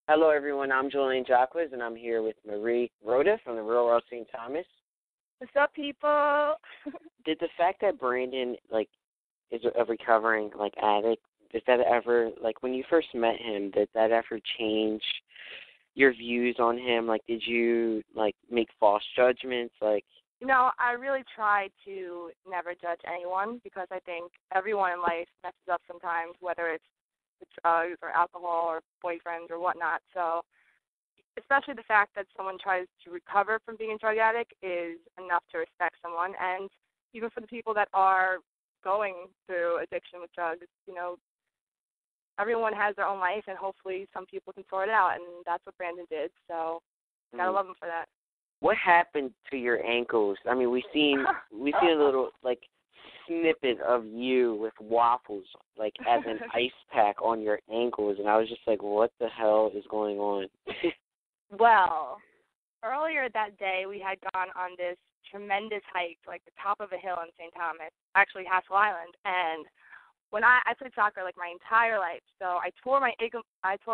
Hello, everyone. I'm Julian Jacques, and I'm here with Marie Roda from the Real World St.Thomas. What's up, people? Did the fact that Brandon, is a recovering, addict, did that ever, when you first met him, did that ever change your views on him? Did you, make false judgments? I really try to never judge anyone because I think everyone in life messes up sometimes, whether it's with drugs or alcohol or boyfriends or whatnot. So especially the fact that someone tries to recover from being a drug addict is enough to respect someone. And even for the people that are going through addiction with drugs, everyone has their own life, and hopefully some people can sort it out, and that's what Brandon did. So gotta love him for that. What happened to your ankles? I mean, we've seen a little, snippet of you with waffles, as an ice pack on your ankles, and I was just like, what the hell is going on? Well, earlier that day we had gone on this tremendous hike to, the top of a hill in St. Thomas, actually Haskell Island, and when I played soccer, my entire life, so I tore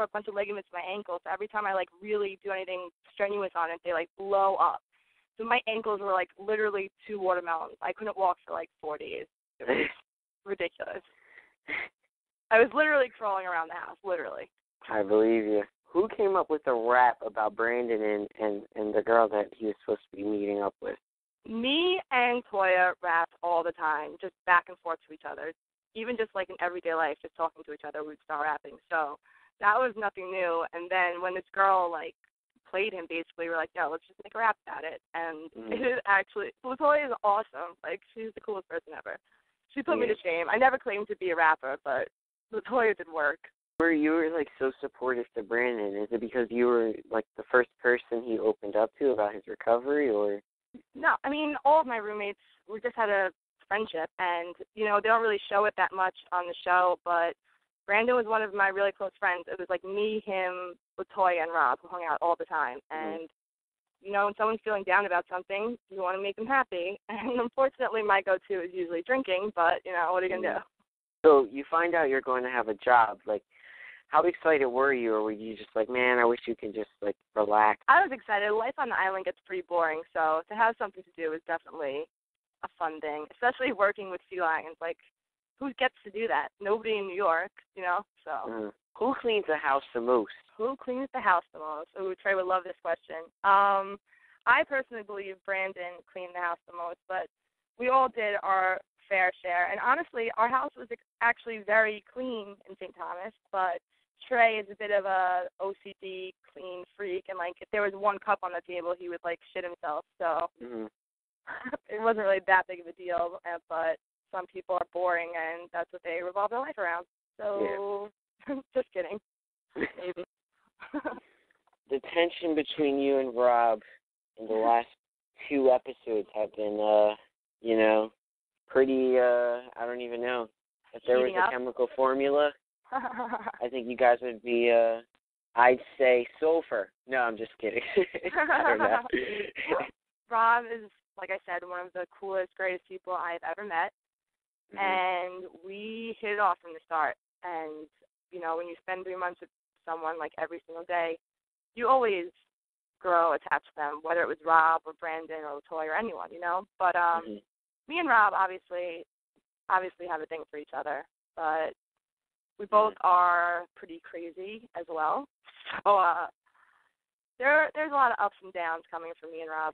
a bunch of ligaments in my ankles, so every time I, really do anything strenuous on it, they, blow up. So my ankles were, literally 2 watermelons. I couldn't walk for, 4 days. It was ridiculous. I was literally crawling around the house, literally. I believe you. Who came up with the rap about Brandon and the girl that he was supposed to be meeting up with? Me and Toya rap all the time, just back and forth to each other. Even just, in everyday life, just talking to each other, we'd start rapping. So that was nothing new. And then when this girl, played him, basically, we're like, no, let's just make a rap about it. And it is actually, Latoya is awesome. She's the coolest person ever. She put me to shame. I never claimed to be a rapper, but Latoya did work. You were so supportive to Brandon. Is it because you were, the first person he opened up to about his recovery, or? No, I mean, all of my roommates, we just had a friendship, and they don't really show it that much on the show, but Brandon was one of my really close friends. It was me, him, Latoya, and Rob who hung out all the time. And when someone's feeling down about something, you want to make them happy. And unfortunately, my go-to is usually drinking, but what are you gonna do? So you find out you're going to have a job. How excited were you, or were you just man, I wish you could just relax? I was excited. Life on the island gets pretty boring, so to have something to do is definitely a fun thing, especially working with sea lions. Who gets to do that? Nobody in New York, so. Who cleans the house the most? Who cleans the house the most? Ooh, Trey would love this question. I personally believe Brandon cleaned the house the most, but we all did our fair share. And honestly, our house was actually very clean in St. Thomas, but Trey is a bit of a OCD clean freak, and if there was one cup on the table, he would shit himself. So it wasn't really that big of a deal, but some people are boring, and that's what they revolve their life around. So, just kidding. Maybe. The tension between you and Rob in the last 2 episodes have been, pretty, I don't even know. If there was a chemical formula, I think you guys would be, I'd say sulfur. No, I'm just kidding. I don't know. Rob is, like I said, one of the coolest, greatest people I've ever met. And we hit it off from the start. And, when you spend 3 months with someone, every single day, you always grow attached to them, whether it was Rob or Brandon or Latoya or anyone, But me and Rob obviously have a thing for each other. But we both are pretty crazy as well. So there's a lot of ups and downs coming from me and Rob.